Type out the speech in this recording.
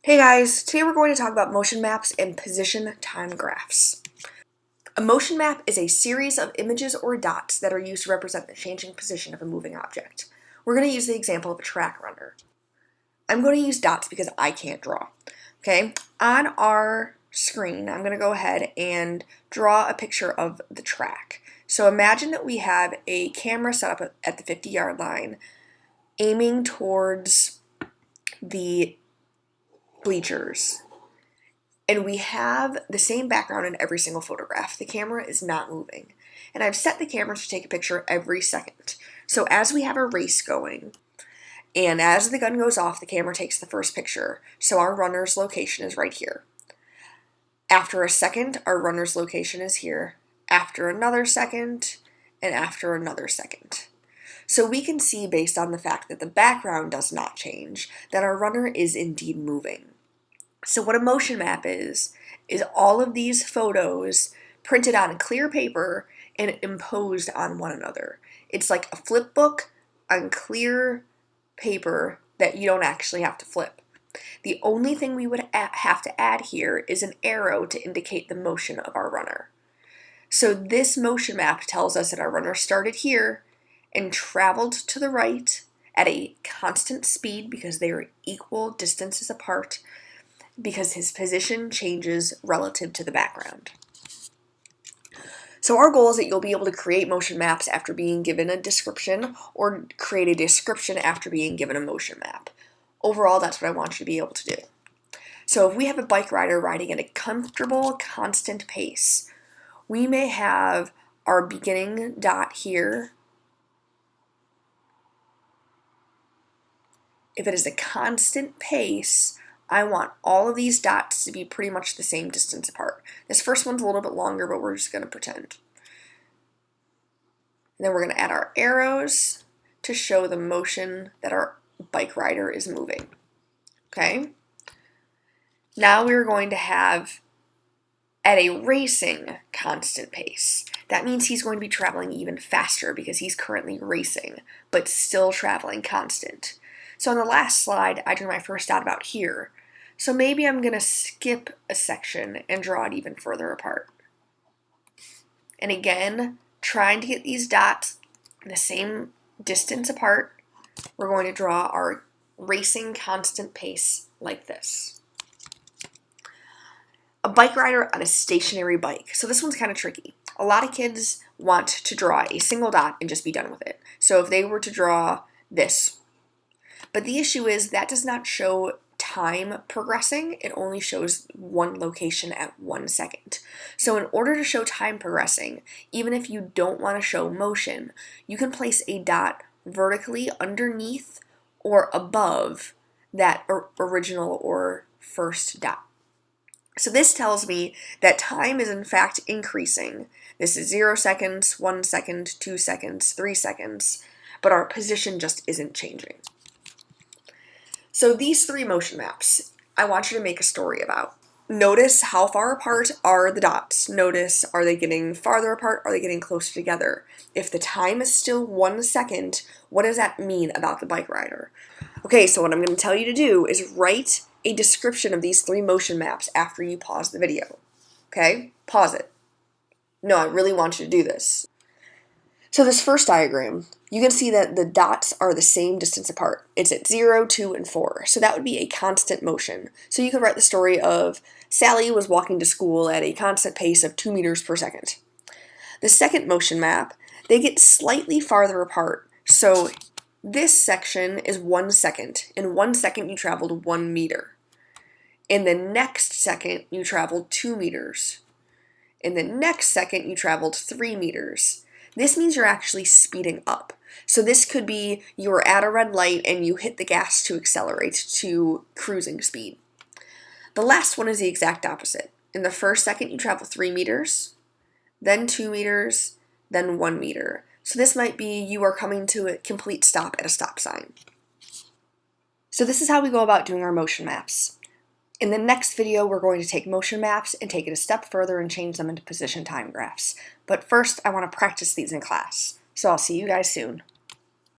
Hey guys, today we're going to talk about motion maps and position time graphs. A motion map is a series of images or dots that are used to represent the changing position of a moving object. We're going to use the example of a track runner. I'm going to use dots because I can't draw. Okay, on our screen, I'm going to go ahead and draw a picture of the track. So imagine that we have a camera set up at the 50-yard line, aiming towards the bleachers. And we have the same background in every single photograph. The camera is not moving. And I've set the camera to take a picture every second. So as we have a race going, and as the gun goes off, the camera takes the first picture. So our runner's location is right here. After a second, our runner's location is here. After another second, and after another second. So we can see, based on the fact that the background does not change, that our runner is indeed moving. So what a motion map is all of these photos printed on clear paper and imposed on one another. It's like a flip book on clear paper that you don't actually have to flip. The only thing we would have to add here is an arrow to indicate the motion of our runner. So this motion map tells us that our runner started here and traveled to the right at a constant speed because they are equal distances apart, because his position changes relative to the background. So our goal is that you'll be able to create motion maps after being given a description, or create a description after being given a motion map. Overall, that's what I want you to be able to do. So if we have a bike rider riding at a comfortable, constant pace, we may have our beginning dot here. If it is a constant pace, I want all of these dots to be pretty much the same distance apart. This first one's a little bit longer, but we're just going to pretend. And then we're going to add our arrows to show the motion that our bike rider is moving. Okay? Now we're going to have at a racing constant pace. That means he's going to be traveling even faster because he's currently racing, but still traveling constant. So on the last slide, I drew my first dot about here. So maybe I'm going to skip a section and draw it even further apart. And again, trying to get these dots the same distance apart, we're going to draw our racing constant pace like this. A bike rider on a stationary bike. So this one's kind of tricky. A lot of kids want to draw a single dot and just be done with it. So if they were to draw this, but the issue is that does not show time progressing. It only shows one location at 1 second. So in order to show time progressing, even if you don't want to show motion, you can place a dot vertically underneath or above that original or first dot. So this tells me that time is in fact increasing. This is 0 seconds, 1 second, 2 seconds, 3 seconds, but our position just isn't changing. So these three motion maps, I want you to make a story about. Notice how far apart are the dots. Notice, are they getting farther apart? Are they getting closer together? If the time is still 1 second, what does that mean about the bike rider? Okay, so what I'm going to tell you to do is write a description of these three motion maps after you pause the video. Okay? Pause it. No, I really want you to do this. So this first diagram, you can see that the dots are the same distance apart. It's at 0, 2, and 4. So that would be a constant motion. So you could write the story of Sally was walking to school at a constant pace of 2 meters per second. The second motion map, they get slightly farther apart. So this section is 1 second. In 1 second, you traveled 1 meter. In the next second, you traveled 2 meters. In the next second, you traveled 3 meters. This means you're actually speeding up. So this could be you're at a red light and you hit the gas to accelerate to cruising speed. The last one is the exact opposite. In the first second, you travel 3 meters, then 2 meters, then 1 meter. So this might be you are coming to a complete stop at a stop sign. So this is how we go about doing our motion maps. In the next video, we're going to take motion maps and take it a step further and change them into position time graphs. But first, I want to practice these in class. So I'll see you guys soon.